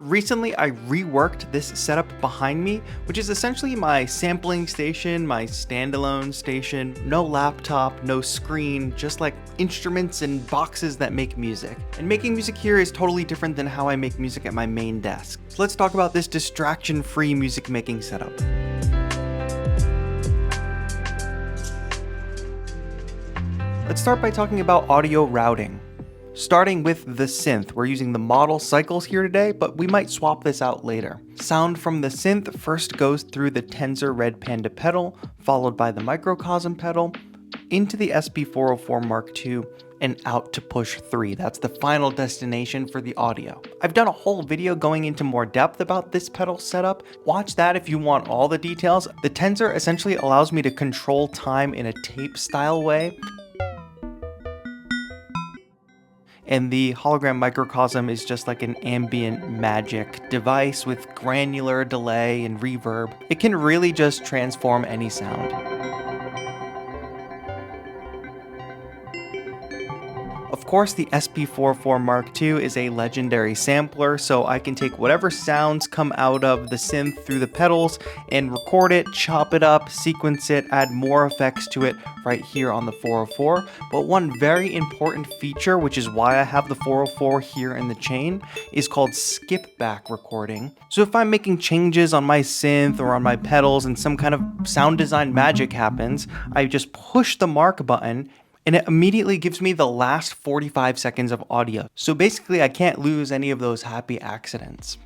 Recently, I reworked this setup behind me, which is essentially my sampling station, my standalone station, no laptop, no screen, just like instruments and boxes that make music. And making music here is totally different than how I make music at my main desk. So let's talk about this distraction-free music making setup. Let's start by talking about audio routing. Starting with the synth, we're using the model cycles here today, but we might swap this out later. Sound from the synth first goes through the Tensor Red Panda pedal, followed by the Microcosm pedal, into the SP404 Mark II, and out to push 3. That's the final destination for the audio. I've done a whole video going into more depth about this pedal setup. Watch that if you want all the details. The Tensor essentially allows me to control time in a tape style way. And the hologram microcosm is just like an ambient magic device with granular delay and reverb. It can really just transform any sound. Of course, the SP404 Mark II is a legendary sampler, so I can take whatever sounds come out of the synth through the pedals and record it, chop it up, sequence it, add more effects to it right here on the 404. But one very important feature, which is why I have the 404 here in the chain, is called skip back recording. So if I'm making changes on my synth or on my pedals and some kind of sound design magic happens, I just push the mark button and it immediately gives me the last 45 seconds of audio. So basically I can't lose any of those happy accidents.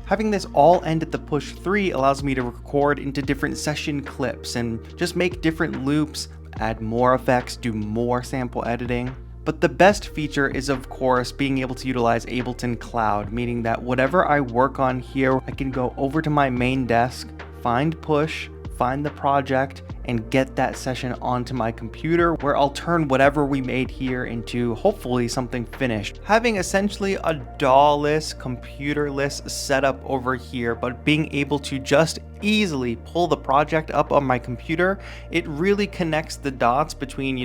Having this all end at the push 3 allows me to record into different session clips and just make different loops, add more effects, do more sample editing. But the best feature is, of course, being able to utilize Ableton Cloud, meaning that whatever I work on here, I can go over to my main desk, find push, find the project, and get that session onto my computer where I'll turn whatever we made here into hopefully something finished. Having essentially a DAW-less, computerless setup over here, but being able to just easily pull the project up on my computer, it really connects the dots between,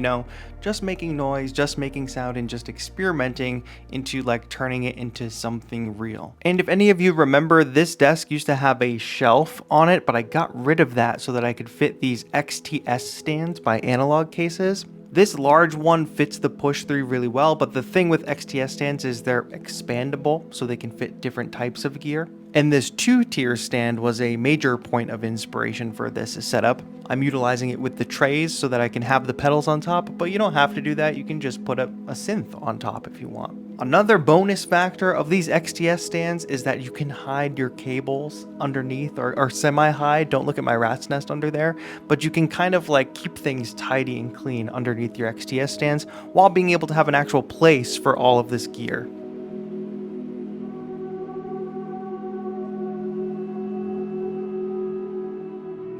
just making noise, just making sound, and just experimenting into like turning it into something real. And if any of you remember, this desk used to have a shelf on it, but I got rid of that so that I could fit these XTS stands by Analog Cases. This large one fits the push 3 really well, but the thing with XTS stands is they're expandable, so they can fit different types of gear. And this 2-tier stand was a major point of inspiration for this setup. I'm utilizing it with the trays so that I can have the pedals on top, but you don't have to do that. You can just put a synth on top if you want. Another bonus factor of these XTS stands is that you can hide your cables underneath or semi-hide. Don't look at my rat's nest under there, but you can kind of like keep things tidy and clean underneath your XTS stands while being able to have an actual place for all of this gear.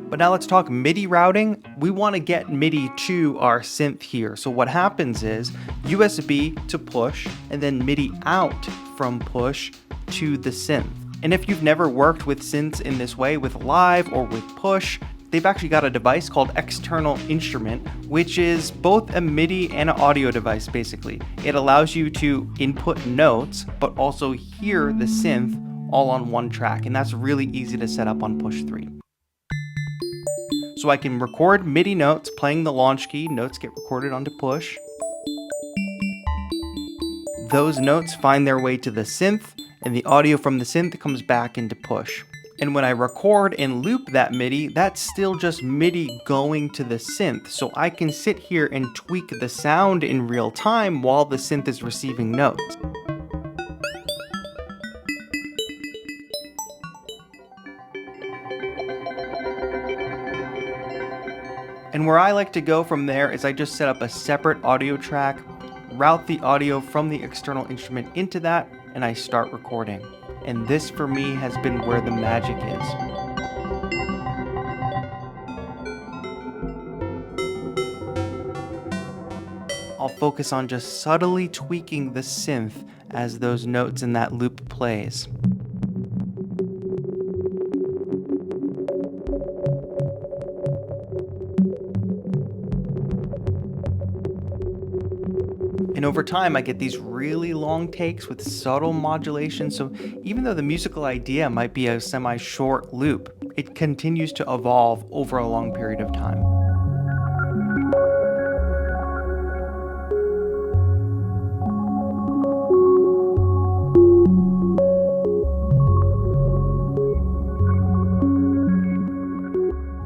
But now let's talk MIDI routing. We want to get MIDI to our synth here. So what happens is USB to push and then MIDI out from push to the synth. And if you've never worked with synths in this way with Live or with push, they've actually got a device called External Instrument, which is both a MIDI and an audio device basically. It allows you to input notes, but also hear the synth all on one track. And that's really easy to set up on push 3. So I can record MIDI notes playing the launch key, notes get recorded onto push. Those notes find their way to the synth, and the audio from the synth comes back into push. And when I record and loop that MIDI, that's still just MIDI going to the synth. So I can sit here and tweak the sound in real time while the synth is receiving notes. And where I like to go from there is I just set up a separate audio track, route the audio from the external instrument into that, and I start recording. And this for me has been where the magic is. I'll focus on just subtly tweaking the synth as those notes in that loop plays. And over time, I get these really long takes with subtle modulation, so even though the musical idea might be a semi-short loop, it continues to evolve over a long period of time.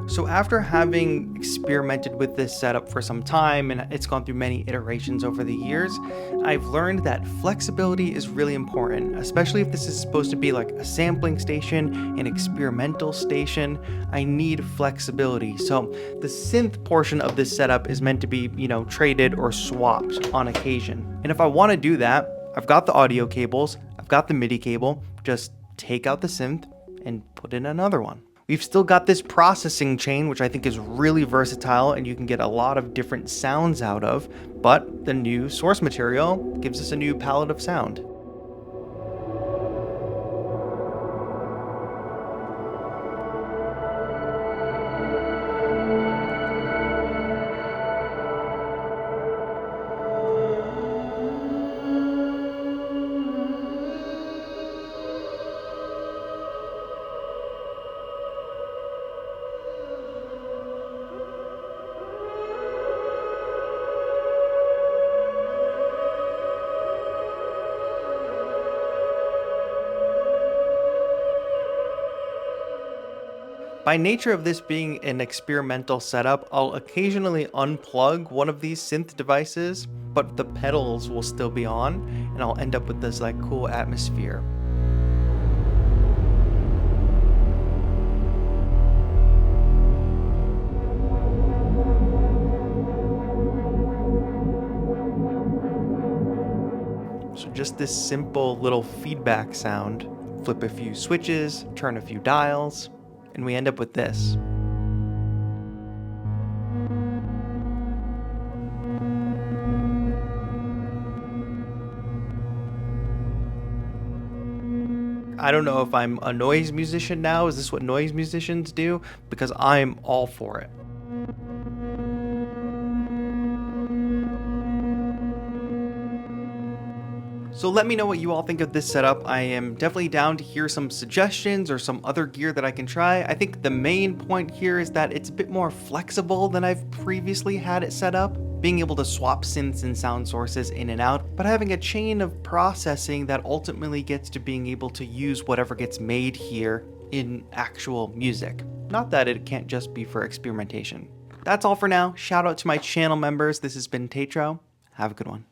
So after having experimented with this setup for some time, and it's gone through many iterations over the years, I've learned that flexibility is really important, especially if this is supposed to be like a sampling station, an experimental station. I need flexibility. So the synth portion of this setup is meant to be, traded or swapped on occasion. And if I want to do that, I've got the audio cables, I've got the MIDI cable, just take out the synth and put in another one. We've still got this processing chain, which I think is really versatile and you can get a lot of different sounds out of, but the new source material gives us a new palette of sound. By nature of this being an experimental setup, I'll occasionally unplug one of these synth devices, but the pedals will still be on, and I'll end up with this like cool atmosphere. So just this simple little feedback sound. Flip a few switches, turn a few dials, and we end up with this. I don't know if I'm a noise musician now. Is this what noise musicians do? Because I'm all for it. So let me know what you all think of this setup. I am definitely down to hear some suggestions or some other gear that I can try. I think the main point here is that it's a bit more flexible than I've previously had it set up, being able to swap synths and sound sources in and out, but having a chain of processing that ultimately gets to being able to use whatever gets made here in actual music. Not that it can't just be for experimentation. That's all for now. Shout out to my channel members. This has been TAETRO. Have a good one.